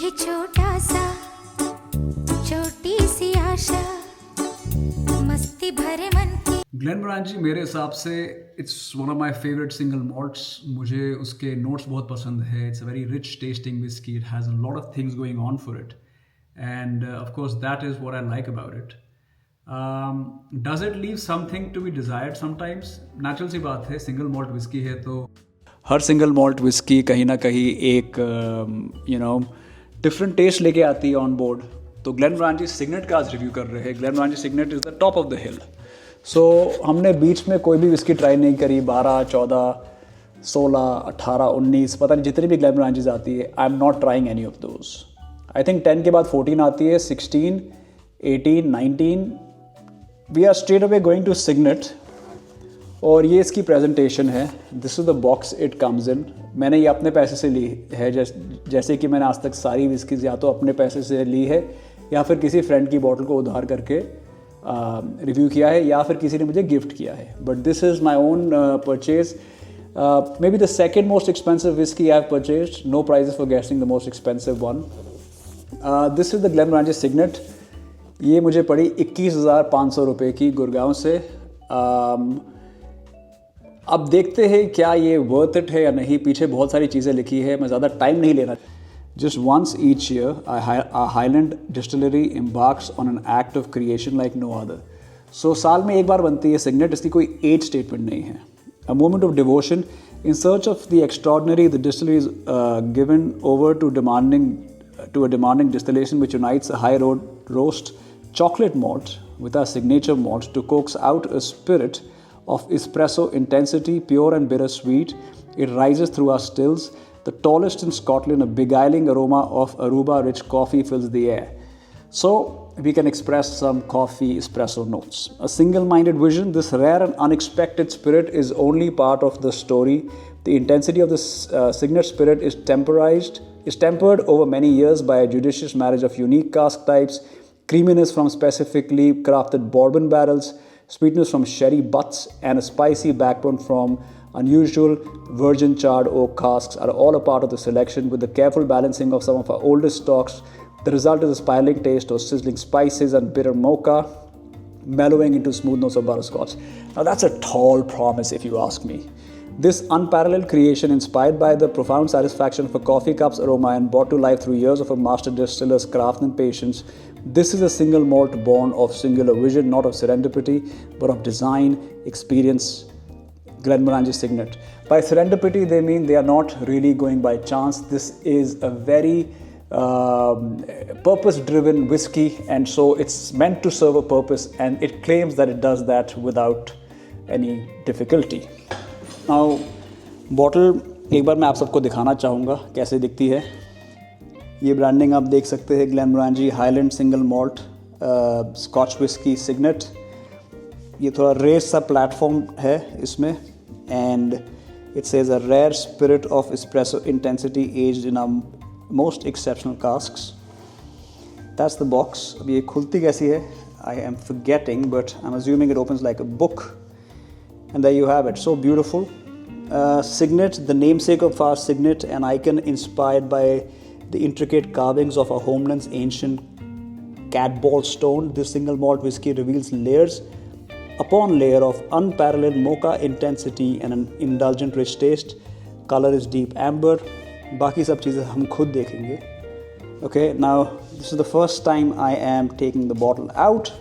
है छोटा सा, छोटी सी आशा, मस्ती भरे मन की। ग्लेनमोरांची मेरे हिसाब से it's one of my favourite single malts. मुझे उसके नोट्स बहुत पसंद है। It's a very rich tasting whisky. It has a lot of things going on for it and of course that is what I like about it. Does it leave something to be desired sometimes? Natural सी बात है, single malt whisky है तो हर single malt whisky कहीं ना कहीं एक different test लेके आती है ऑन बोर्ड। तो ग्लेनमोरांची सिग्नेट का आज रिव्यू कर रहे हैं। Glenmorangie Signet is the top of the hill. So हमने बीच में कोई भी विस्की ट्राई नहीं करी। 12, 14, 16, 18, 19 पता नहीं जितनी भी ग्लेनमोरांचीज आती है, I am not trying any of those. I think 10 के बाद 14 आती है, 16, 18, 19। We are straight away going to Signet. और ये इसकी प्रेजेंटेशन है। This is the box it comes in. मैंने ये अपने पैसे से ली है, जैसे कि मैंने आज तक सारी विस्कीज़ या तो अपने पैसे से ली है या फिर किसी फ्रेंड की बॉटल को उधार करके रिव्यू किया है या फिर किसी ने मुझे गिफ्ट किया है। But this is my own purchase. Maybe the second most expensive whisky I have purchased. No prizes for guessing the most expensive one. This is the Glenmorangie Signet. ये मुझे पड़ी 21,500 रुपये की गुड़गांव से। अब देखते हैं क्या ये वर्थ इट है या नहीं। पीछे बहुत सारी चीज़ें लिखी है, मैं ज़्यादा टाइम नहीं लेना। Just once each year a Highland distillery embarks on an act of creation like no other. So साल में एक बार बनती है सिग्नेट। इसकी कोई एज स्टेटमेंट नहीं है। A moment of devotion in search of the extraordinary, the distillery is given over to a demanding distillation which unites a high roast chocolate malt with our signature malt to coax out a spirit of espresso intensity, pure and bittersweet. It rises through our stills. The tallest in Scotland, a beguiling aroma of Aruba-rich coffee fills the air. So we can express some coffee espresso notes. A single-minded vision, this rare and unexpected spirit is only part of the story. The intensity of this signet spirit is tempered over many years by a judicious marriage of unique cask types, creaminess from specifically crafted bourbon barrels, sweetness from sherry butts, and a spicy backbone from unusual virgin charred oak casks are all a part of the selection. With the careful balancing of some of our oldest stocks, the result is a spiraling taste of sizzling spices and bitter mocha, mellowing into smooth notes of butterscotch. Now that's a tall promise if you ask me. This unparalleled creation, inspired by the profound satisfaction of a coffee cup's aroma and brought to life through years of a master distiller's craft and patience, this is a single malt born of singular vision, not of serendipity, but of design, experience. Glenmorangie Signet. By serendipity, they mean they are not really going by chance. This is a very purpose-driven whiskey, and so it's meant to serve a purpose, and it claims that it does that without any difficulty. Now, bottle एक बार मैं आप सबको दिखाना चाहूँगा कैसे दिखती है। ये ब्रांडिंग आप देख सकते हैं, Glenmorangie Highland single malt scotch whisky Signet. ये थोड़ा रेस सा प्लेटफॉर्म है इसमें, and it says a rare spirit of espresso intensity aged in our most exceptional casks. That's the box. अब ये खुलती कैसी है? I am forgetting, but I'm assuming it opens like a book. And there you have it. So beautiful. Signet, the namesake of our signet, an icon inspired by the intricate carvings of our homeland's ancient catball stone. This single malt whiskey reveals layers upon layer of unparalleled mocha intensity and an indulgent rich taste. Color is deep amber. बाकी सब चीज़ें हम खुद देखेंगे. Okay, now this is the first time I am taking the bottle out.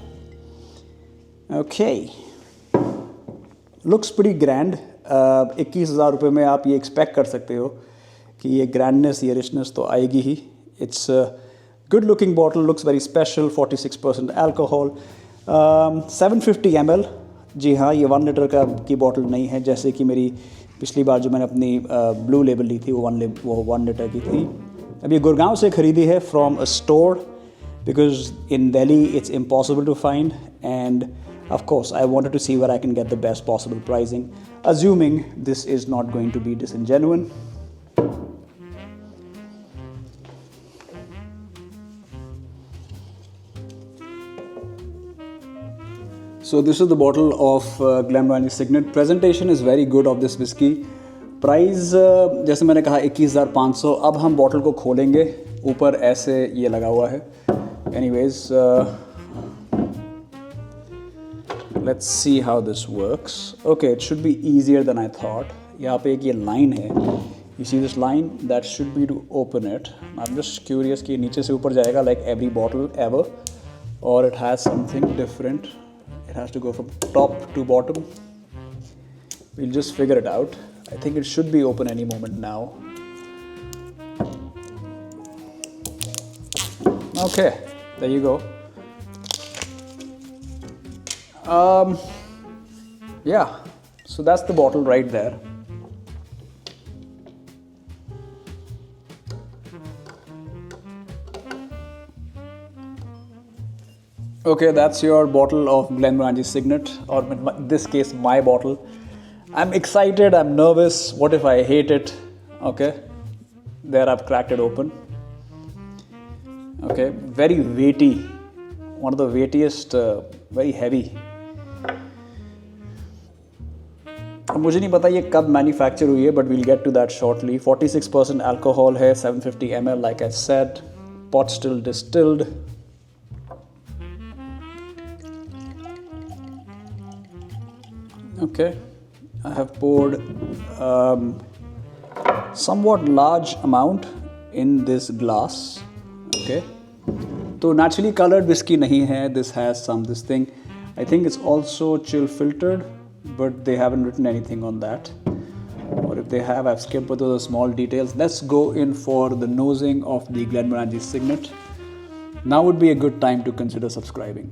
Okay, looks pretty grand. 21,000 रुपये में आप ये एक्सपेक्ट कर सकते हो कि ये ग्रैंडनेस, ये रिचनेस तो आएगी ही. It's a good looking bottle, looks very special. 46% alcohol. 750 ml. जी हाँ, ये 1 लीटर का की बॉटल नहीं है, जैसे कि मेरी पिछली बार जो मैंने अपनी ब्लू लेबल ली थी वो 1 लीटर की थी। अब ये गुड़गांव से ख़रीदी है from a store, because in Delhi it's impossible to find, and of course I wanted to see where I can get the best possible pricing, assuming this is not going to be disingenuine. So this is the bottle of Glenmorangie Signet. Presentation is very good of this whiskey. Price जैसे मैंने कहा 21,500। अब हम bottle को खोलेंगे ऊपर ऐसे ये लगा हुआ है. Anyways, let's see how this works. Okay, it should be easier than I thought. यहाँ पे एक ये line है. You see this line? That should be to open it. I'm just curious कि नीचे से ऊपर जाएगा like every bottle ever, or it has something different. It has to go from top to bottom. We'll just figure it out. I think it should be open any moment now. Okay, there you go. Yeah, so that's the bottle right there. Okay, that's your bottle of Glenmorangie Signet, or in this case, my bottle. I'm excited, I'm nervous. What if I hate it? Okay, there I've cracked it open. Okay, very weighty, one of the weightiest, very heavy. मुझे नहीं पता ये कब manufacture हुई है, but we'll get to that shortly. 46% alcohol है, 750 ml, like I said, pot still distilled. Okay, I have poured somewhat large amount in this glass. Okay, तो naturally colored whiskey नहीं है. This has this thing. I think it's also chill filtered, but they haven't written anything on that. Or if they have, I've skipped with those small details. Let's go in for the nosing of the Glenmorangie Signet. Now would be a good time to consider subscribing.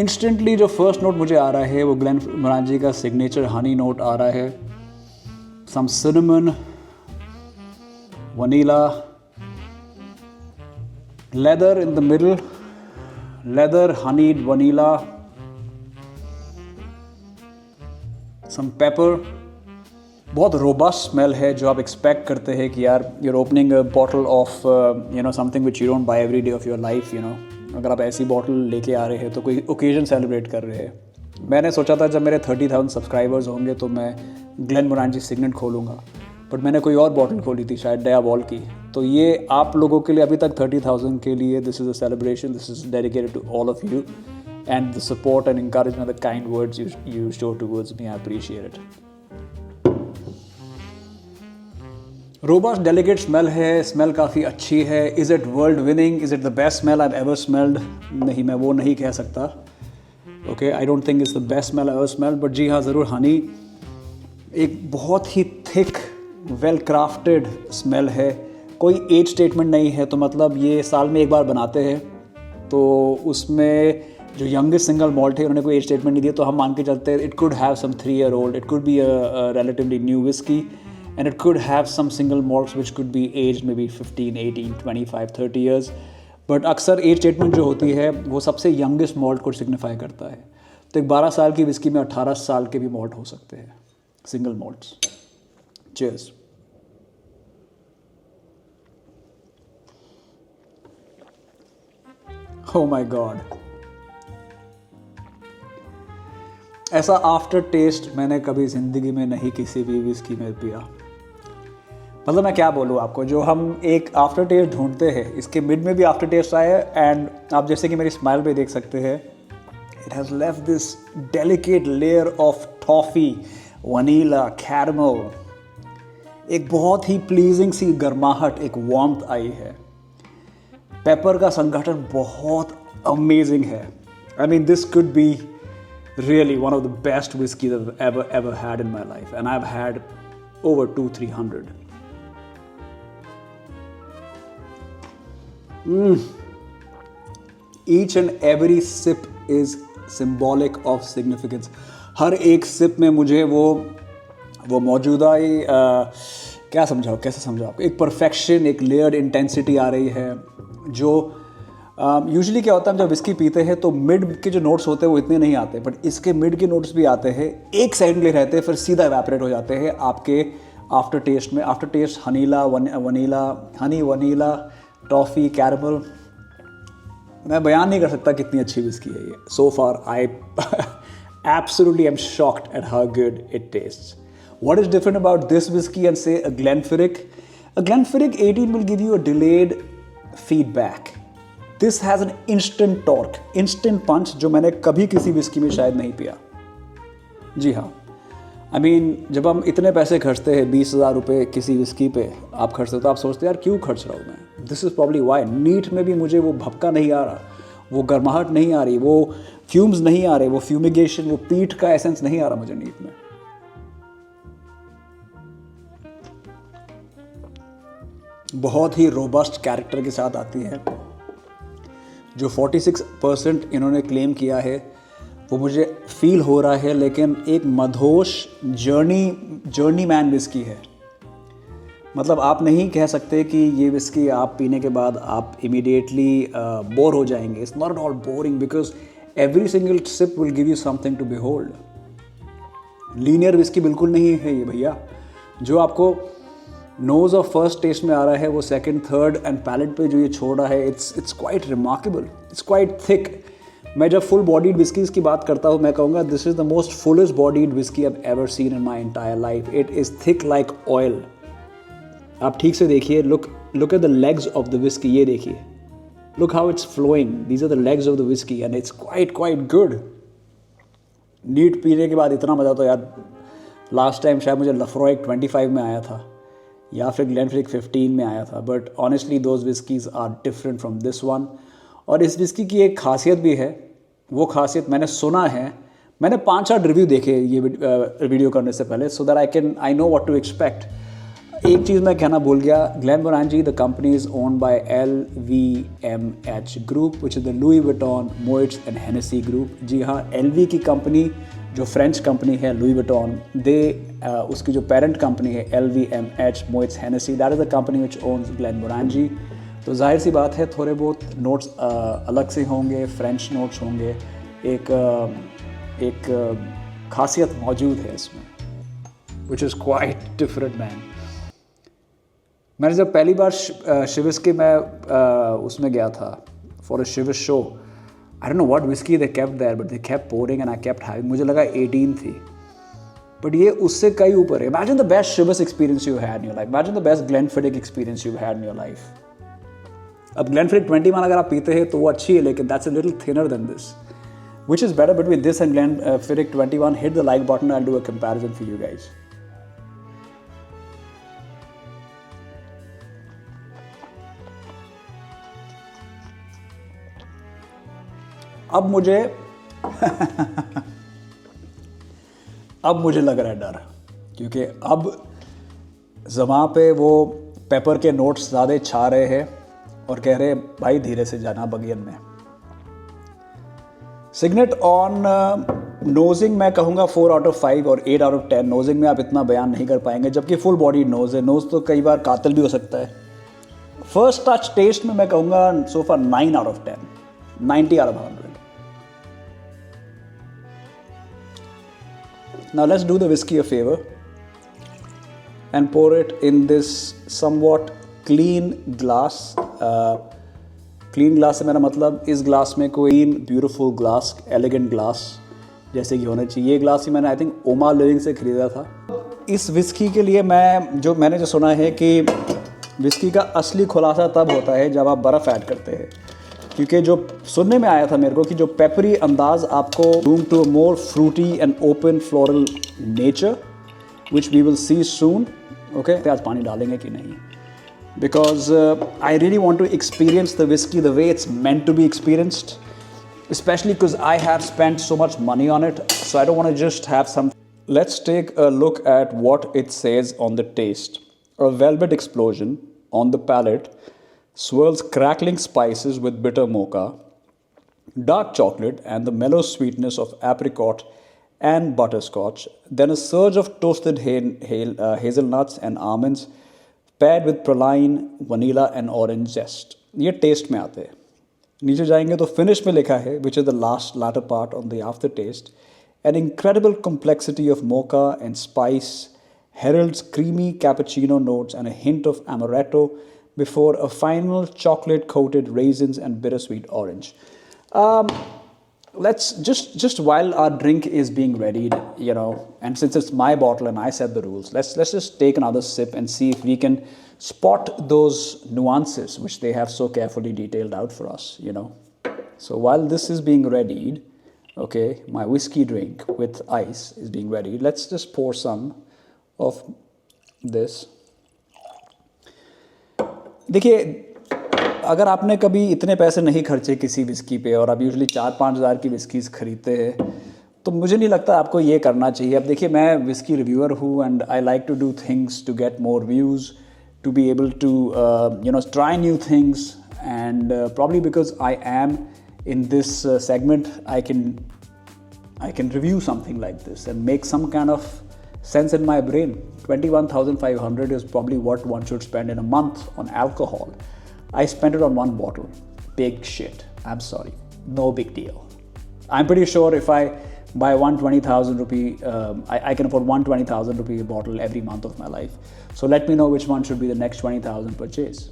Instantly जो first note मुझे आ रहा है वो ग्लेनमोरांजी का signature Honey note आ रहा है. Some cinnamon, vanilla, leather in the middle, leather, honeyed, vanilla, some pepper. बहुत रोबस्ट स्मेल है जो आप एक्सपेक्ट करते हैं कि यार you're opening a bottle of something which you don't buy every day of your life. अगर आप ऐसी बॉटल लेके आ रहे हैं तो कोई ओकेजन सेलिब्रेट कर रहे हैं. मैंने सोचा था जब मेरे 30,000 सब्सक्राइबर्स होंगे तो मैं ग्लेनमोरांजी सिग्नेट खोलूँगा, बट मैंने कोई और बॉटल खोली थी, शायद डायाबॉल की. तो ये आप लोगों के लिए अभी तक 30,000 के लिए this is a celebration. This is dedicated to all of you and the support and encouragement, the kind words you show towards me. I appreciate it. Robust delicate smell है, स्मेल काफ़ी अच्छी है. Is it world winning? Is it the best smell I have ever smelled? नहीं, मैं वो नहीं कह सकता. Okay, I don't think it's the best smell I ever smelled, but जी हाँ, ज़रूर हनी एक बहुत ही थिक, वेल क्राफ्टेड स्मेल है. कोई एज स्टेटमेंट नहीं है, तो मतलब ये साल में एक बार बनाते हैं, तो उसमें जो यंगेस्ट सिंगल मॉल्ट है उन्होंने कोई एज स्टेटमेंट नहीं दिया, तो हम मान के चलते हैं it could have some 3-year-old, it could be a relatively new whiskey, and it could have some single malts which could be aged maybe 15, 18, 25, 30 years. But अक्सर एज स्टेटमेंट जो होती है वो सबसे यंगेस्ट मॉल्ट को सिग्निफाई करता है. तो एक 12 साल की विस्की में 18 साल के भी मॉल्ट हो सकते हैं, single malts. Cheers. Oh my God. ऐसा आफ्टर टेस्ट मैंने कभी ज़िंदगी में नहीं किसी भी विस्की में पिया. मतलब मैं क्या बोलूँ आपको, जो हम एक आफ्टर टेस्ट ढूंढते हैं, इसके मिड में भी आफ्टर टेस्ट आया. एंड आप जैसे कि मेरी स्माइल पे देख सकते हैं, it has left this delicate layer of toffee, vanilla, caramel. एक बहुत ही प्लीजिंग सी गर्माहट, एक वार्मथ आई है. पेपर का संगठन बहुत अमेजिंग है. I mean this could be really one of the best whiskeys I've ever had in my life, and I've had over 200-300. Each and every sip is symbolic of significance. हर एक SIP में मुझे वो मौजूदा ही कैसे समझाओ आपको, एक परफेक्शन, एक लेयर्ड इंटेंसिटी आ रही है. जो यूजुअली क्या होता है, हम जब विस्की पीते हैं तो मिड के जो नोट्स होते हैं वो इतने नहीं आते, बट इसके मिड के नोट्स भी आते हैं, एक सेकंड के लिए रहते हैं, फिर सीधा इवेपोरेट हो जाते हैं आपके आफ्टर टेस्ट में. Aftertaste vanilla, honey, vanilla, toffee, caramel. मैं बयान नहीं कर सकता कितनी अच्छी विस्की है ये. सो फार Absolutely, I'm shocked at how good it tastes. What is different about this whiskey and say a Glenfiddich? A Glenfiddich 18 will give you a delayed feedback. This has an instant torque, instant punch जो मैंने कभी किसी whisky में शायद नहीं पिया. जी हाँ. I mean, जब हम इतने पैसे खर्चते हैं 20,000 रुपये किसी विस्की पे आप खर्चते हो तो आप सोचते हैं यार क्यों खर्च रहा हूँ मैं. This is probably why. Neat में भी मुझे वो भपका नहीं आ रहा, वो गर्माहट नहीं आ रही, वो फ्यूम्स नहीं आ रहे, वो फ्यूमिगेशन, वो पीठ का एसेंस नहीं आ रहा मुझे नीट में. बहुत ही रोबस्ट कैरेक्टर के साथ आती है. जो 46% इन्होंने क्लेम किया है वो मुझे फील हो रहा है, लेकिन एक मधोश जर्नी मैन विस्की है. मतलब आप नहीं कह सकते कि ये विस्की आप पीने के बाद आप इमीडिएटली बोर हो जाएंगे. It's not at all boring because every single sip will give you something to behold. Linear whisky बिल्कुल नहीं है ये भैया. जो आपको नोज और फर्स्ट टेस्ट में आ रहा है वो सेकंड, थर्ड एंड पैलेट पे जो ये छोड़ रहा है it's quite remarkable. It's quite thick. मैं जब फुल बॉडीड विस्कीज़ की बात करता हूँ मैं कहूँगा this is the most fullest bodied whisky I have ever seen in my entire life. It is thick like oil. आप ठीक से देखिए. Look at the legs of the whisky. ये देखिए. Look how it's flowing. These are the legs of the whisky and it's quite good. Neat पीने के बाद इतना मज़ा तो यार लास्ट टाइम शायद मुझे लफ्रॉय 25 में आया था या फिर ग्लेनफिडिक 15 में आया था. But honestly those whiskies are different from this one. और इस विस्की की एक खासियत भी है. वो खासियत मैंने सुना है. मैंने 5-8 रिव्यू देखे ये वीडियो करने से पहले so that I know what to expect. एक चीज़ मैं कहना भूल गया. Glenmorangie the company is owned by LVMH group which is the Louis Vuitton, Moet and Hennessy group. जी हाँ, LV की कंपनी जो फ्रेंच कंपनी है लुई विटॉन, उसकी जो पेरेंट कंपनी है LVMH, Moet, Hennessy, that is the company which owns Glenmorangie. तो जाहिर सी बात है थोड़े बहुत नोट्स अलग से होंगे, फ्रेंच नोट्स होंगे. एक खासियत मौजूद है इसमें which is quite different man. मैंने जब पहली बार शिविस के मैं उसमें गया था फॉर अ शिविस show. I don't know what whiskey they kept there, but they kept pouring and I kept having. मुझे लगा 18 थी, but ये उससे कई ऊपर है. Imagine the best Chivas experience you had in your life. Imagine the best Glenfiddich experience you've had in your life. अब Glenfiddich 21 अगर आप पीते हैं तो वो अच्छी है, लेकिन that's a little thinner than this. Which is better between this and Glenfiddich 21? Hit the like button. I'll do a comparison for you guys. अब मुझे लग रहा है डर, क्योंकि अब ज़बां पे वो पेपर के नोट्स ज़्यादा छा रहे हैं और कह रहे हैं भाई धीरे से जाना बगियन में. सिग्नेट ऑन नोजिंग मैं कहूँगा 4 आउट ऑफ 5 और 8 आउट ऑफ 10. नोजिंग में आप इतना बयान नहीं कर पाएंगे, जबकि फुल बॉडी नोज है. नोज तो कई बार कातिल भी हो सकता है. फर्स्ट टच टेस्ट में मैं कहूँगा सो फार 9 out of 10, 90 out of 100. Now let's do the whiskey a favor and pour it in this somewhat clean glass. Clean glass से मेरा मतलब इस ग्लास में कोई beautiful glass, elegant glass जैसे कि होना चाहिए. ये ग्लास ही मैंने आई थिंक ओमा लिविंग से ख़रीदा था. इस विस्की के लिए मैंने जो सुना है कि विस्की का असली खुलासा तब होता है जब आप बर्फ़ ऐड करते हैं, क्योंकि जो सुनने में आया था मेरे को कि जो पेपरी अंदाज आपको room to more fruity and open floral nature which we will see soon. Okay, आज पानी डालेंगे कि नहीं, because I really want to experience the whisky the way it's meant to be experienced, especially because I have spent so much money on it, so I don't want to just have some. Let's take a look at what it says on the taste. A velvet explosion on the palate swirls crackling spices with bitter mocha, dark chocolate, and the mellow sweetness of apricot and butterscotch. Then a surge of toasted hazelnuts and almonds paired with praline, vanilla, and orange zest. ये test में आते हैं. नीचे जाएंगे तो finish में लिखा है which is the latter part on the aftertaste. An incredible complexity of mocha and spice heralds creamy cappuccino notes and a hint of amaretto before a final chocolate-coated raisins and bittersweet orange. let's just while our drink is being readied, you know, and since it's my bottle and I set the rules, let's just take another sip and see if we can spot those nuances which they have so carefully detailed out for us, you know. So while this is being readied, okay, my whiskey drink with ice is being readied. Let's just pour some of this. देखिए, अगर आपने कभी इतने पैसे नहीं खर्चे किसी whisky पे और आप यूजुअली 4-5 हज़ार की विस्कीज़ खरीदते हैं, तो मुझे नहीं लगता आपको ये करना चाहिए. अब देखिए, मैं विस्की रिव्यूअर हूँ and I like to do things to get more views, to be able to you know, try new things, and probably because I am in this segment, I can review something like this and make some kind of sense in my brain. 21,500 is probably what one should spend in a month on alcohol. I spent it on one bottle. Big shit. I'm sorry. No big deal. I'm pretty sure if I buy 120,000 rupee, I can afford 120,000 rupee bottle every month of my life. So let me know which one should be the next 20,000 purchase.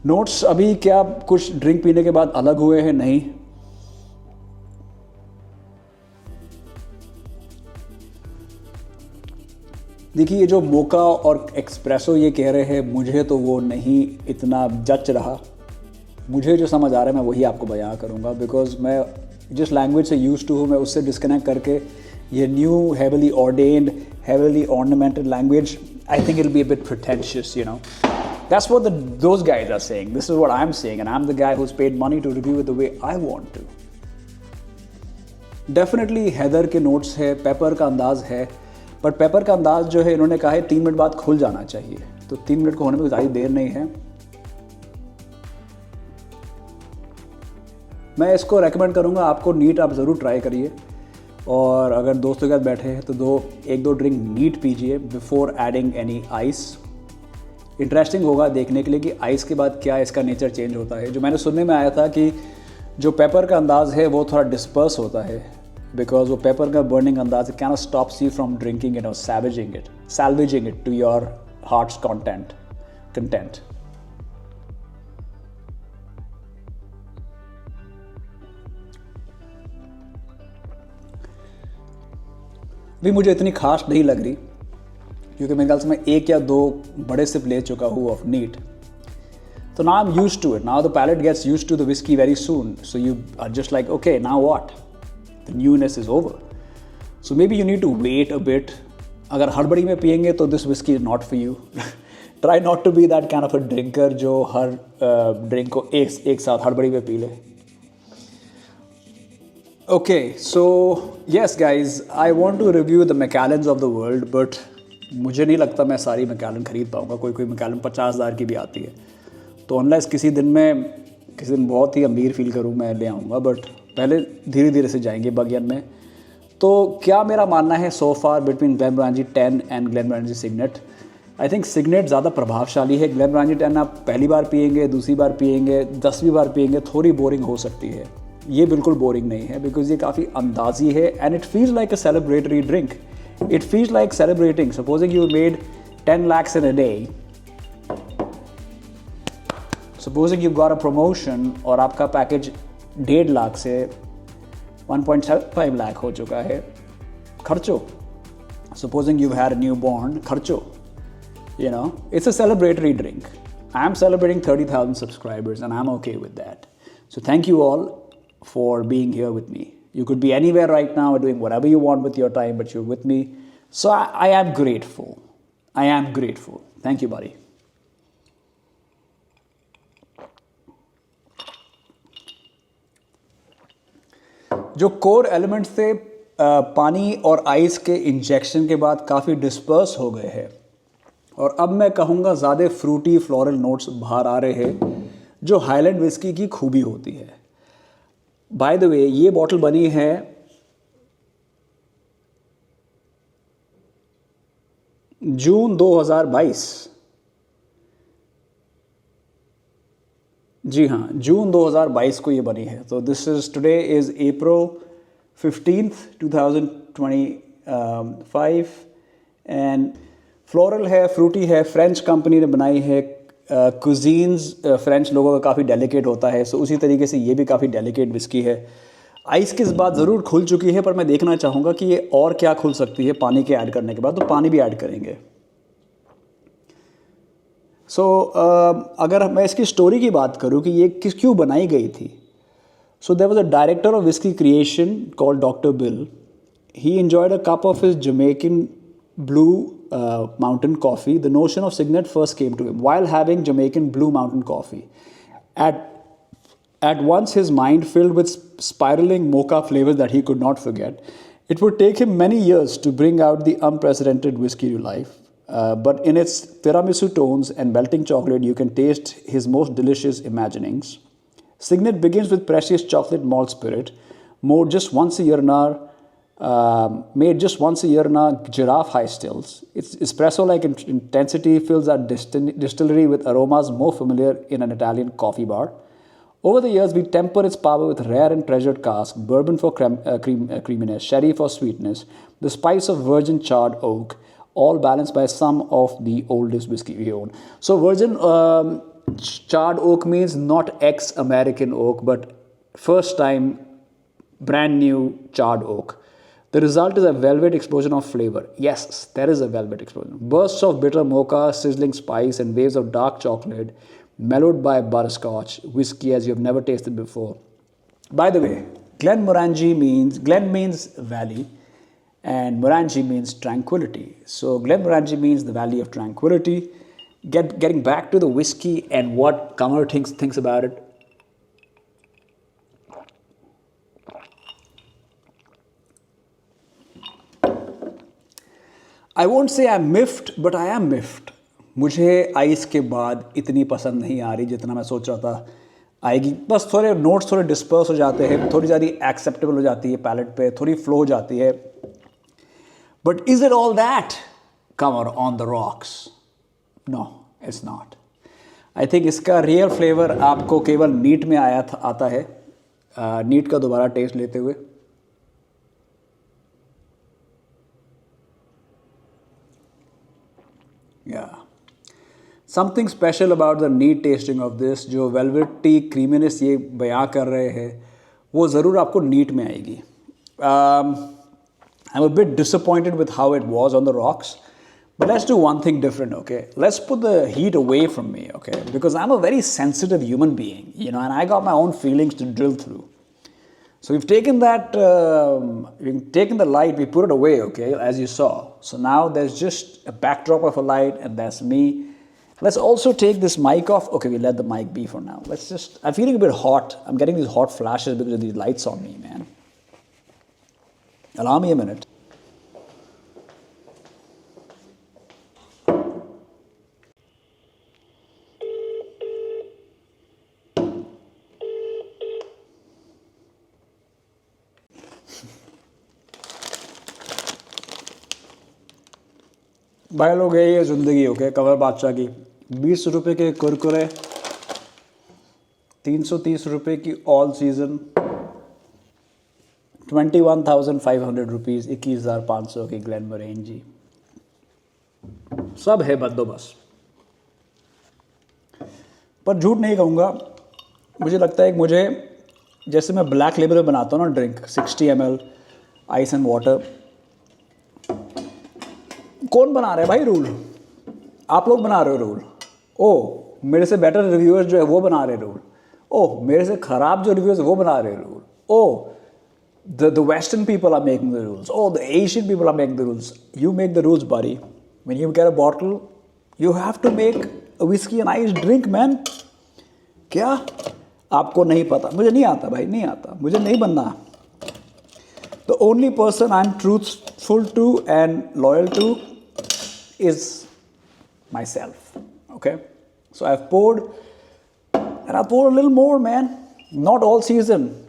Notes अभी क्या कुछ drink पीने के बाद अलग हुए हैं? नहीं. देखिए, ये जो मोका और एक्सप्रेसो ये कह रहे हैं, मुझे तो वो नहीं इतना जच रहा. मुझे जो समझ आ रहा है मैं वही आपको बयां करूंगा, बिकॉज मैं जिस लैंग्वेज से यूज टू हूँ मैं उससे डिस्कनेक्ट करके ये new heavily ordained, heavily ornamented language, I think it'll be a bit pretentious, you know. That's what those guys are saying. This is what I'm saying, and I'm the guy who's paid money to review it the way I want to. Definitely heather के notes है, paper का अंदाज़ है, but paper का अंदाज़ जो है इन्होंने कहा है 3 मिनट बाद खुल जाना चाहिए, तो 3 मिनट को होने में ज़्यादा देर नहीं है. मैं इसको रेकमेंड करूँगा आपको. नीट आप ज़रूर ट्राई करिए, और अगर दोस्तों के साथ बैठे हैं तो एक दो ड्रिंक नीट पीजिए before adding any ice. Interesting होगा देखने के लिए कि आइस के बाद क्या इसका नेचर चेंज होता है. जो मैंने सुनने में आया था कि जो पेपर का अंदाज़ है वो थोड़ा डिस्पर्स होता है, बिकॉज वो पेपर का बर्निंग अंदाज can stops you from drinking it और salvaging it to your heart's content. भी मुझे इतनी खास नहीं लग रही, क्योंकि मेरे ख्याल से मैं 1 या 2 बड़े सिप ले चुका हूँ of neat. So now I'm used to it. Now the palate gets used to the whiskey very soon. So you are just like, okay, now what? The newness is over. So maybe you need to wait a bit. अगर हड़बड़ी में पिएंगे तो this whiskey is not for you. Try not to be that kind of a drinker जो हर drink को एक साथ हड़बड़ी में पी ले. Okay, so yes guys, I want to review the Macallans of the world, but मुझे नहीं लगता मैं सारी मैकैलन खरीद पाऊँगा. कोई मैकैलन 50,000 की भी आती है, तो अनलेस किसी दिन बहुत ही अमीर फील करूँ मैं ले आऊँगा, बट पहले धीरे धीरे से जाएंगे बगियन में. तो क्या मेरा मानना है so far between Glenmorangie 10 and Glenmorangie Signet. I think Signet ज़्यादा प्रभावशाली है. ग्लेनमोरांजी 10 आप पहली बार पिएंगे, दूसरी बार पिएंगे, 10वीं बार पिएंगे, थोड़ी बोरिंग हो सकती है. ये बिल्कुल बोरिंग नहीं है, बिकॉज ये काफ़ी अंदाजी है and it feels like a celebratory drink. It feels like celebrating. Supposing you made 10 lakhs in a day. Supposing you got a promotion और आपका पैकेज 1.5 लाख से 1.75 लाख हो चुका है, खर्चो. Supposing you've had a newborn, खर्चो. You know, it's a celebratory drink. I'm celebrating 30,000 subscribers and I'm okay with that. So thank you all for being here with me. You could be anywhere right now doing whatever you want with your time, but you're with me. So I am grateful. I am grateful. Thank you, buddy. जो core elements थे पानी और ice के injection के बाद काफ़ी disperse हो गए हैं, और अब मैं कहूँगा ज़्यादा फ्रूटी फ्लोरल नोट्स बाहर आ रहे हैं, जो हाईलैंड विस्की की खूबी होती है. बाय द वे, ये बॉटल बनी है जून 2022. जी हाँ, जून 2022 को ये बनी है. तो this is today is April 15th 2025 and floral है, फ्रूटी है, फ्रेंच कंपनी ने बनाई है, कुजीन्स फ्रेंच लोगों का काफ़ी डेलिकेट होता है, सो उसी तरीके से ये भी काफ़ी डेलिकेट विस्की है। आइस की इस बात ज़रूर खुल चुकी है, पर मैं देखना चाहूँगा कि ये और क्या खुल सकती है पानी के ऐड करने के बाद, तो पानी भी ऐड करेंगे। अगर मैं इसकी स्टोरी की बात करूँ कि ये क्यों बनाई गई थी, so there was a director of whisky creation called doctor Bill. He enjoyed a cup of his Jamaican Blue Mountain coffee. The notion of Signet first came to him while having Jamaican Blue Mountain coffee. At, at once, his mind filled with spiraling mocha flavors that he could not forget. It would take him many years to bring out the unprecedented whiskey to life. But in its tiramisu tones and melting chocolate, you can taste his most delicious imaginings. Signet begins with precious chocolate malt spirit, made just once a year in our giraffe high stills. Its espresso-like intensity fills our distillery with aromas more familiar in an Italian coffee bar. Over the years, we temper its power with rare and treasured cask, bourbon for creaminess, sherry for sweetness, the spice of virgin charred oak, all balanced by some of the oldest whiskey we own. So virgin charred oak means not ex-American oak, but first time brand new charred oak. The result is a velvet explosion of flavor. Yes, there is a velvet explosion. Bursts of bitter mocha, sizzling spice, and waves of dark chocolate, mellowed by butterscotch, whiskey as you have never tasted before. By the way, Glen means valley, and Morangi means tranquility. So Glenmorangie means the valley of tranquility. Getting back to the whiskey and what Kamar thinks about it. I won't say I'm miffed, but I am miffed. मुझे ice के बाद इतनी पसंद नहीं आ रही जितना मैं सोच रहा था आएगी. बस थोड़े नोट्स थोड़े डिस्पर्स हो जाते हैं, थोड़ी ज़्यादा एक्सेप्टेबल हो जाती है पैलेट पे, थोड़ी फ्लो हो जाती है. But is it all that calmer on the rocks? No, it's not. I think इसका रियल फ्लेवर आपको केवल नीट में आता है. नीट का दोबारा टेस्ट लेते हुए. Yeah. Something special about the neat tasting of this, जो velvety creaminess ये बयां कर रहे हैं, वो ज़रूर आपको नीट में आएगी. I'm a bit disappointed with how it was on the rocks, but let's do one thing different, okay? Let's put the heat away from me, okay? Because I'm a very sensitive human being, and I got my own feelings to drill through. So we've taken the light, we put it away, okay, as you saw. So now there's just a backdrop of a light, and that's me. Let's also take this mic off. Okay, we let the mic be for now. I'm feeling a bit hot. I'm getting these hot flashes because of these lights on me, man. Allow me a minute. भाई लोग, ये ज़िंदगी हो गई cover बादशाह की. 20 रुपये के कुरकुरे, 330 रुपये की ऑल सीज़न, 21,500 रुपीज़, 21,500 की ग्लेनमोरेंजी. सब है बंदोबस्त. पर झूठ नहीं कहूँगा, मुझे लगता है कि मुझे जैसे मैं ब्लैक लेबल में बनाता हूँ ना drink, 60 ml ice and water. कौन बना रहा है भाई रूल? आप लोग बना रहे हो रूल. ओह, मेरे से बेटर रिव्यूअर्स जो है वो बना रहे रूल. ओह, मेरे से ख़राब जो रिव्यूअर्स वो बना रहे rule. Oh, the Western people are making the rules. Oh, the Asian people are making the rules. You make the rules, buddy. When you get a bottle, you have to make a whiskey and ice drink, man. क्या आपको नहीं पता? मुझे नहीं आता भाई, नहीं आता. मुझे नहीं बनना. The only person I'm truthful to and loyal to is myself. Okay? So I've poured, and I'll pour a little more, man. Not all season.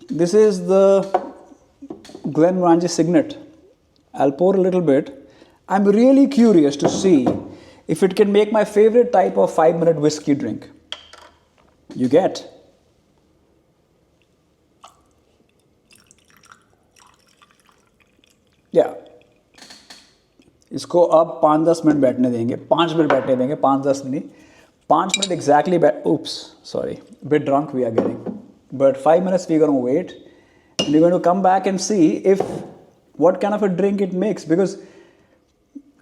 This is the Glenmorangie Signet. I'll pour a little bit. I'm really curious to see if it can make my favorite type of 5-minute whiskey drink. You get? Yeah. इसको अब 5-10 minute बैठने देंगे. 5 minute बैठने देंगे, 5-10 नहीं. 5 minutes exactly, oops, sorry, bit drunk we are getting. But 5 minutes we're going to wait and we're going to come back and see if what kind of a drink it makes. Because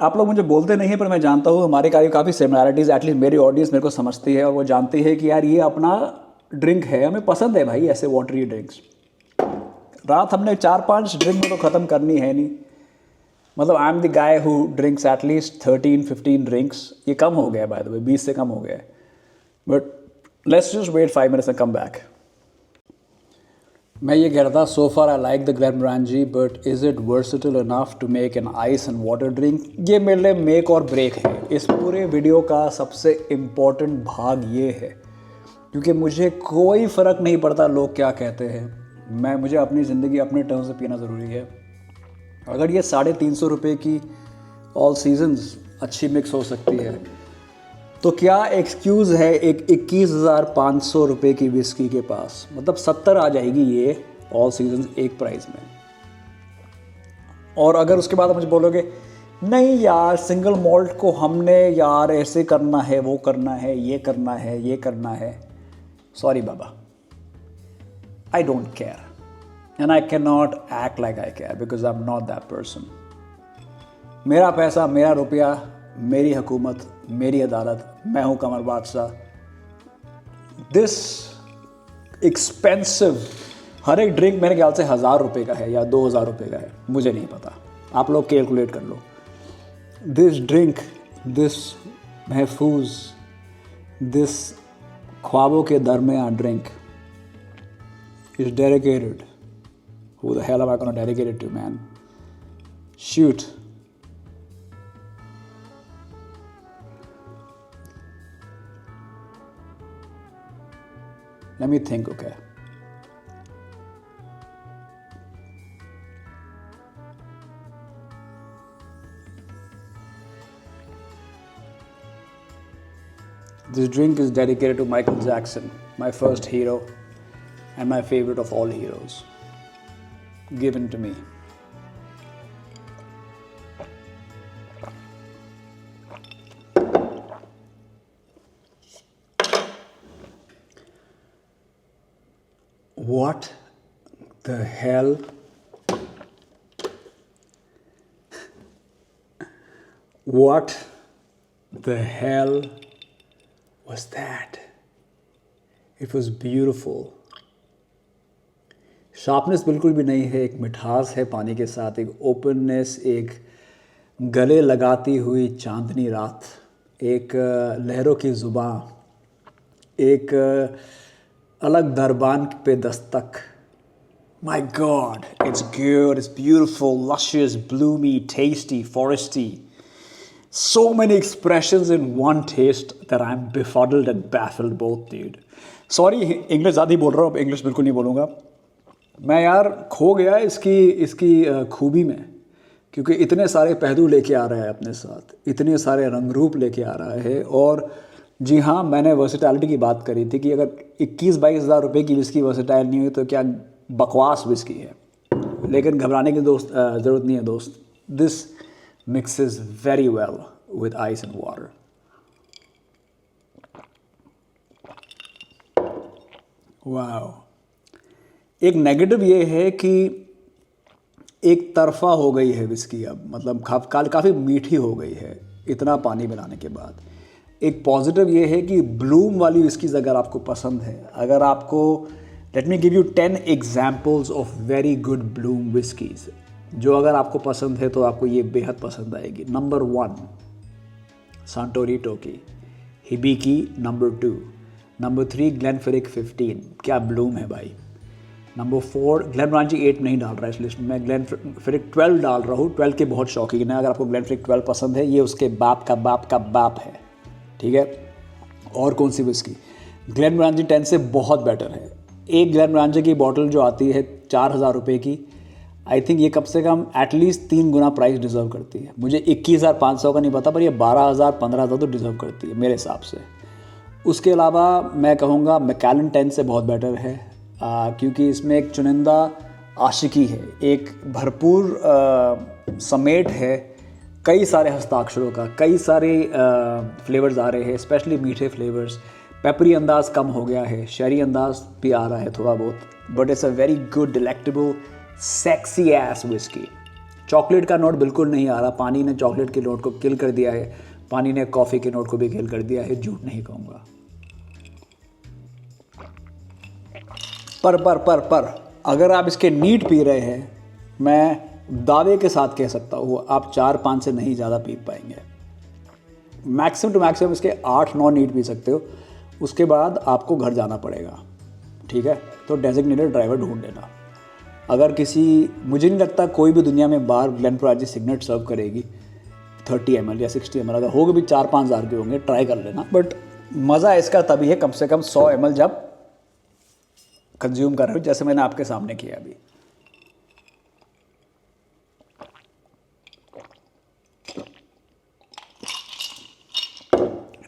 आप लोग मुझे बोलते नहीं हैं पर मैं जानता हूँ हमारे कार्य काफ़ी सिमिलैरिटीज़, एटलीस्ट मेरी ऑडियंस मेरे को समझती है और वो जानती है कि यार ये अपना ड्रिंक है, हमें पसंद है भाई ऐसे वाटरी ड्रिंक्स। रात हमने 4-5 ड्रिंक में तो ख़त्म करनी है नहीं, मतलब I am the guy who drinks at least 13-15 drinks. ये कम हो गया है बाय द वे, 20 से कम हो गया है। But let's just wait 5 minutes and come back. मैं ये कह रहा था, so far I like the Glenmorangie, but is it versatile enough to make an ice and water drink? ये मेरे लिए मेक और ब्रेक है। इस पूरे वीडियो का सबसे इम्पॉर्टेंट भाग ये है क्योंकि मुझे कोई फ़र्क नहीं पड़ता लोग क्या कहते हैं, मुझे अपनी ज़िंदगी अपने टर्म से पीना ज़रूरी है। अगर ये 350 रुपये की ऑल सीजन्स अच्छी मिक्स हो सकती है तो क्या एक्सक्यूज़ है एक 21,500 रुपये की विस्की के पास? मतलब 70 आ जाएगी ये ऑल सीजन्स एक प्राइस में। और अगर उसके बाद आप मुझे बोलोगे नहीं यार सिंगल मॉल्ट को हमने यार ऐसे करना है, वो करना है, ये करना है, ये करना है, sorry Baba, I don't care and I can not act like I care because I am not that person. मेरा पैसा, मेरा रुपया, मेरी हुकूमत, मेरी अदालत, मैं हूँ कमर बादशाह। दिस एक्सपेंसिव हर एक ड्रिंक मेरे ख्याल से 1,000 रुपये का है या 2,000 रुपये का है, मुझे नहीं पता, आप लोग कैलकुलेट कर लो। दिस ड्रिंक, दिस महफूज, दिस ख्वाबों के दरमियान drink is dedicated, who the hell am I gonna dedicate it to man? Shoot. Let me think, okay. This drink is dedicated to Michael Jackson, my first hero and my favorite of all heroes, given to me. What the hell? What the hell was that? It was beautiful. Sharpness बिल्कुल भी नहीं है, एक मिठास है पानी के साथ, एक ओपननेस, एक गले लगाती हुई चांदनी रात, एक लहरों की ज़ुबां, एक अलग दरबान पे Dastak. My God, it's good, it's beautiful, luscious, bloomy, tasty, foresty. So many expressions in one taste that I'm befuddled and baffled both, dude. Sorry, English ज़्यादा ही बोल रहा हूँ, अब इंग्लिश बिल्कुल नहीं बोलूँगा। मैं यार खो गया इसकी खूबी में, क्योंकि इतने सारे पहलू लेके आ रहा है अपने साथ, इतने सारे रंग रूप लेके आ रहा है। और जी हाँ, मैंने वर्सेटैलिटी की बात करी थी कि अगर 21-22 हज़ार रुपये की विस्की वर्सेटाइल नहीं हुई तो क्या बकवास विस्की है। लेकिन घबराने की ज़रूरत नहीं है दोस्त, this mixes very well with ice and water. Wow. एक नेगेटिव ये है कि एक तरफा हो गई है विस्की अब, मतलब काफ़ी मीठी हो गई है इतना पानी मिलाने के बाद। एक पॉजिटिव ये है कि ब्लूम वाली विस्कीज़ अगर आपको पसंद है, अगर आपको, let me give you 10 examples of very good Bloom whiskies जो अगर आपको पसंद है तो आपको ये बेहद पसंद आएगी। नंबर 1 सांटोरी टोकी, हिबिकी नंबर 2, नंबर 3 ग्लेनफिरिक 15, क्या ब्लूम है भाई। नंबर 4 ग्लेनमोरांजी 8 नहीं डाल रहा है इस लिस्ट में, मैं ग्लेनफिरिक 12 डाल रहा हूँ। 12 के बहुत शौकीन है, अगर आपको ग्लेनफिरिक 12 पसंद है, ये उसके बाप का बाप का बाप है, ठीक है। और कौन सी विस्की? ग्लेनमोरांजी 10 से बहुत बेटर है। एक ग्लेनमोरांजी की बॉटल जो आती है 4,000 रुपये की, आई थिंक ये कम से कम एटलीस्ट 3 गुना प्राइस डिज़र्व करती है। मुझे 21,500 का नहीं पता, पर ये 12,000 15,000 तो डिज़र्व करती है मेरे हिसाब से। उसके अलावा मैं कहूँगा मैकैलन 10 से बहुत बेटर है, क्योंकि इसमें एक चुनिंदा आशिकी है, एक भरपूर समेट है कई सारे हस्ताक्षरों का, कई सारे फ्लेवर्स आ रहे हैं, स्पेशली मीठे फ्लेवर्स। पेपरी अंदाज कम हो गया है, शहरी अंदाज भी आ रहा है थोड़ा बहुत, but it's a very good delectable sexy S whisky. Chocolate का नोट बिल्कुल नहीं आ रहा, पानी ने चॉकलेट के नोट को किल कर दिया है, पानी ने कॉफ़ी के नोट को भी किल कर दिया है, झूठ नहीं कहूँगा। पर अगर आप इसके नीट पी रहे हैं, मैं दावे के साथ कह सकता हूँ आप 4-5 से नहीं ज़्यादा पी पाएंगे। मैक्सिमम टू मैक्सिमम इसके 8-9 नीट पी सकते हो, उसके बाद आपको घर जाना पड़ेगा, ठीक है। तो डेजिग्नेटेड ड्राइवर ढूंढ लेना। अगर मुझे नहीं लगता कोई भी दुनिया में बार ग्लेनफिद्रिक सिग्नेट सर्व करेगी 30 ml या 60 ml, अगर होगे भी 4-5 हज़ार के होंगे, ट्राई कर लेना। बट मज़ा इसका तभी है कम से कम 100 ml जब कंज्यूम कर रहे हो, जैसे मैंने आपके सामने किया अभी।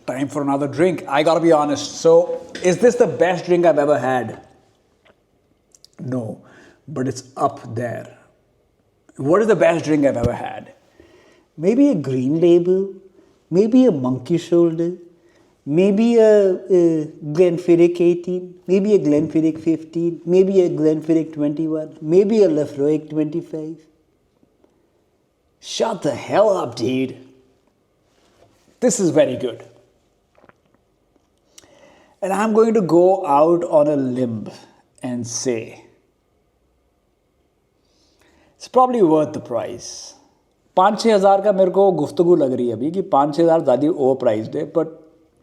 Time for another drink. I gotta be honest. So, is this the best drink I've ever had? No, but it's up there. What is the best drink I've ever had? Maybe a Green Label, maybe a Monkey Shoulder, maybe a Glenfiddich 18, maybe a Glenfiddich 15, maybe a Glenfiddich 21, maybe a Laphroaig 25. Shut the hell up, dude. This is very good. And I'm going to go out on a limb and say it's probably worth the price. 5-6 हज़ार का मेरे को गुफ्तगू लग रही है अभी कि 5-6 हज़ार ज़्यादा ओवर प्राइस्ड है, but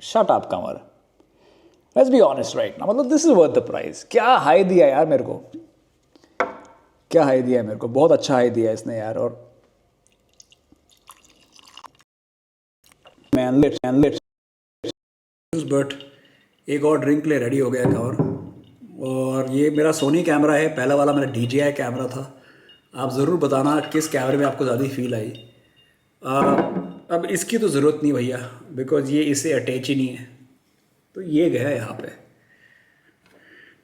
shut up Qamar, let's be honest right ना। मतलब this is worth the price. क्या हाई दिया यार मेरे को, क्या हाई दिया है मेरे को, बहुत अच्छा हाई दिया है इसने यार। और मैनलेट बट एक और ड्रिंक ले रेडी हो गया एक और ये मेरा सोनी कैमरा है, पहला वाला मेरा DJI कैमरा था। आप ज़रूर बताना किस कैमरे में आपको ज़्यादा फील आई। अब इसकी तो ज़रूरत नहीं भैया, बिकॉज ये इसे अटैच ही नहीं है, तो ये गया यहाँ पे।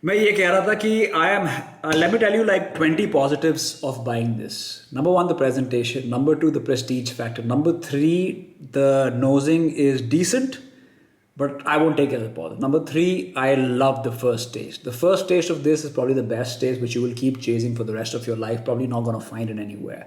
मैं ये कह रहा था कि let me tell you like 20 positives of buying this. Number 1, the presentation. Number 2, the prestige factor. Number 3, the nosing is decent, but I won't take it as a positive. Number 3, I love the first taste. The first taste of this is probably the best taste, which you will keep chasing for the rest of your life. Probably not going to find it anywhere.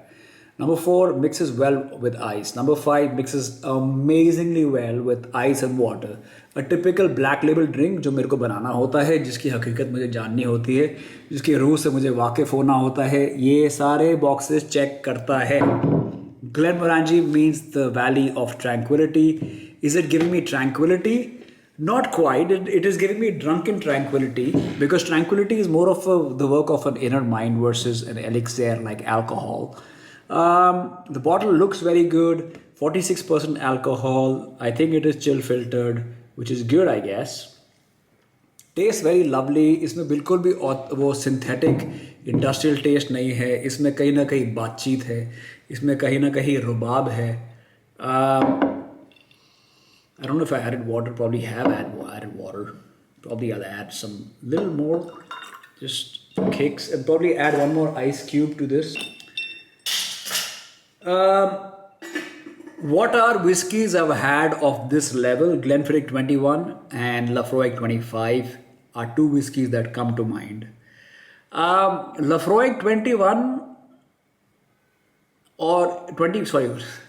Number 4, mixes well with ice. Number 5, mixes amazingly well with ice and water. A typical black label drink जो मेरे को बनाना होता है, जिसकी हकीकत मुझे जाननी होती है, जिसकी रूह से मुझे वाकिफ़ होना होता है, ये सारे बॉक्सेस चेक करता है। Glenmorangie means the valley of tranquility. Is it giving me tranquility? Not quite. It is giving me drunken tranquility, because tranquility is more of the work of an inner mind versus an elixir like alcohol. The bottle looks very good. 46% alcohol. I think it is chill filtered, which is good, I guess. Taste very lovely. इसमें बिल्कुल भी वो synthetic industrial test नहीं है। इसमें कहीं ना कहीं बातचीत है, इसमें कहीं ना कहीं रुबाब है। I don't know if I added water. Probably have added water. Probably I'll add some little more, just kicks, and probably add one more ice cube to this. What are whiskeys I've had of this level? Glenfiddich 21 and Laphroaig 25 are two whiskeys that come to mind. Laphroaig 21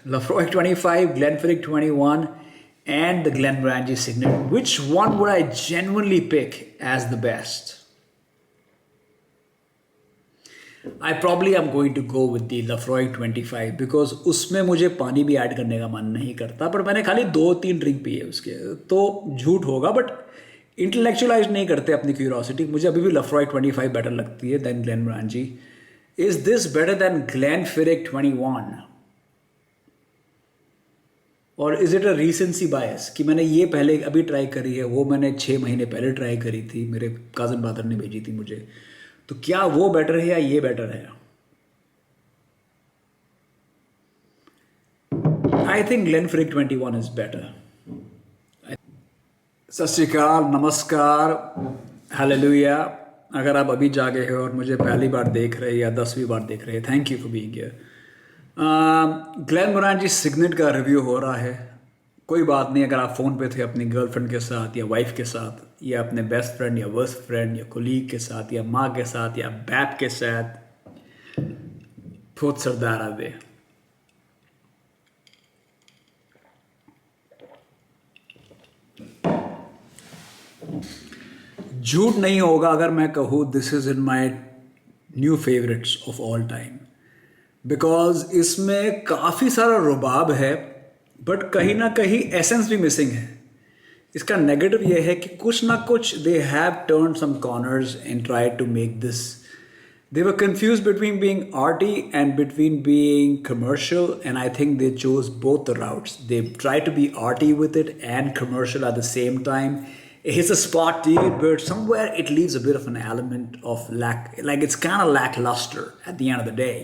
Laphroaig 25, Glenfiddich 21 and the Glenmorangie Signet. Which one would I genuinely pick as the best? I probably am going to go with the Laphroaig 25 because उसमें मुझे पानी भी add करने का मन नहीं करता, पर मैंने खाली 2-3 ड्रिंक पिए उसके, तो झूठ होगा, बट इंटेलेक्चुअलाइज नहीं करते अपनी क्यूरोसिटी। मुझे अभी भी Laphroaig 25 बेटर लगती है then Glenmorangie. Is this better than Glenfiddich 21? और इज इट अ रीसेंसी बायस कि मैंने ये पहले अभी ट्राई करी है, वो मैंने 6 महीने पहले ट्राई करी थी, मेरे कज़न ब्रदर ने भेजी थी मुझे, तो क्या वो बेटर है या ये बेटर है? I think Glenfiddich 21 is better. सत श्री अकाल, नमस्कार, हालेलुया। अगर आप अभी जागे हो और मुझे पहली बार देख रहे हैं या 10वीं बार देख रहे हैं, thank you for being here. Glenmorangie Signet का रिव्यू हो रहा है। कोई बात नहीं, अगर आप फ़ोन पे थे अपनी गर्लफ्रेंड के साथ या वाइफ के साथ या अपने बेस्ट फ्रेंड या वर्स्ट फ्रेंड या कोलीग के साथ या माँ के साथ या बाप के साथ, खुद सरदार आवे। झूठ नहीं होगा अगर मैं कहूँ this is in my new favourites of all time, because इसमें काफ़ी सारा रुबाब है बट कहीं ना कहीं एसेंस भी मिसिंग है। इसका नेगेटिव ये है कि कुछ ना कुछ they have turn some corners and try to make this. They were confused between being arty and between being commercial, and I think they chose both the routes. They tried to be arty with it and commercial at the same time. It's a spot deal, but somewhere it leaves a bit of an element of like it's kind of lackluster at the end of the day.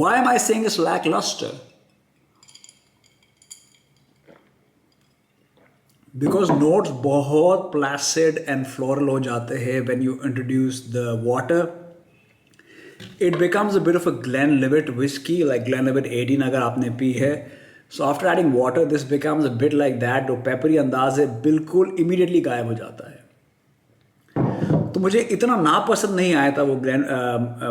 Why am I saying it's lackluster? Because notes बहुत placid and floral हो जाते हैं when you introduce the water. It becomes a bit of a Glenlivet whiskey, like Glenlivet 18 अगर आपने P है. So after adding water, this becomes a bit like that. जो peppery अंदाज है बिल्कुल immediately गायब हो जाता है। तो मुझे इतना नापसंद नहीं आया था वो ग्लेन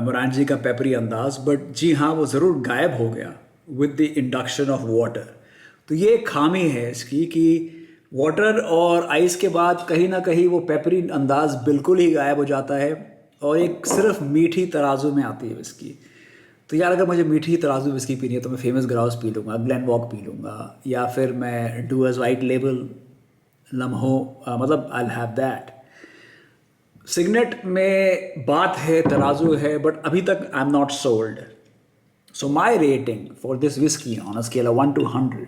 मोरांजी का पेपरी अंदाज, बट जी हाँ वो ज़रूर गायब हो गया with the induction of water. तो ये एक खामी है इसकी कि वाटर और आइस के बाद कहीं ना कहीं वो पेपरी अंदाज बिल्कुल ही गायब हो जाता है और एक सिर्फ मीठी तराजू में आती है विस्की। तो यार अगर मुझे मीठी तराजू विस्की पीनी है तो मैं फेमस ग्राउस पी लूँगा, ग्लेन वॉक पी लूँगा, या फिर मैं डूअर्स वाइट लेबल लम्हो, मतलब I will have that. Signet में बात है, तराजू है, बट अभी तक I am not sold. So my rating for this whisky on a scale of 1 to 100,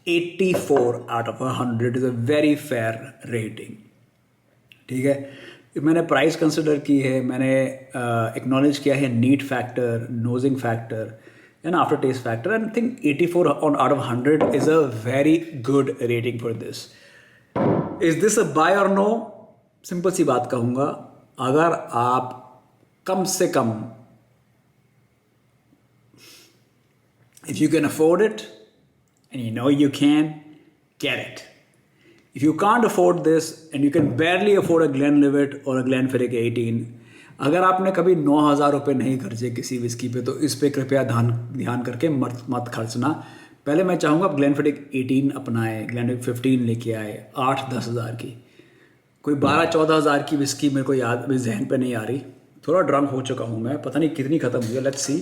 84 out of 100 is a very fair rating। ठीक है, मैंने प्राइस कंसिडर की है, मैंने एक्नॉलेज किया है neat factor, nosing factor and after taste factor, and I think 84 out of 100 is a very good rating for this. Is this a buy और no? Simple सी बात कहूँगा, अगर आप कम से कम if you can afford it and you know you can, get it. If you can't afford this and you can barely afford a Glenlivet or a Glenfiddich 18, अगर आपने कभी 9,000 रुपये नहीं खर्चे किसी विस्की पे तो इस पे कृपया ध्यान करके मत खर्चना। पहले मैं चाहूँगा आप Glenfiddich 18 अपनाएं, Glenfiddich 15 लेके आए 8-10 हज़ार की। कोई 12-14 हज़ार की विस्की मेरे को याद अभी जहन पे नहीं आ रही, थोड़ा ड्रंक हो चुका हूँ मैं, पता नहीं कितनी ख़त्म हुई है, लेट्स सी।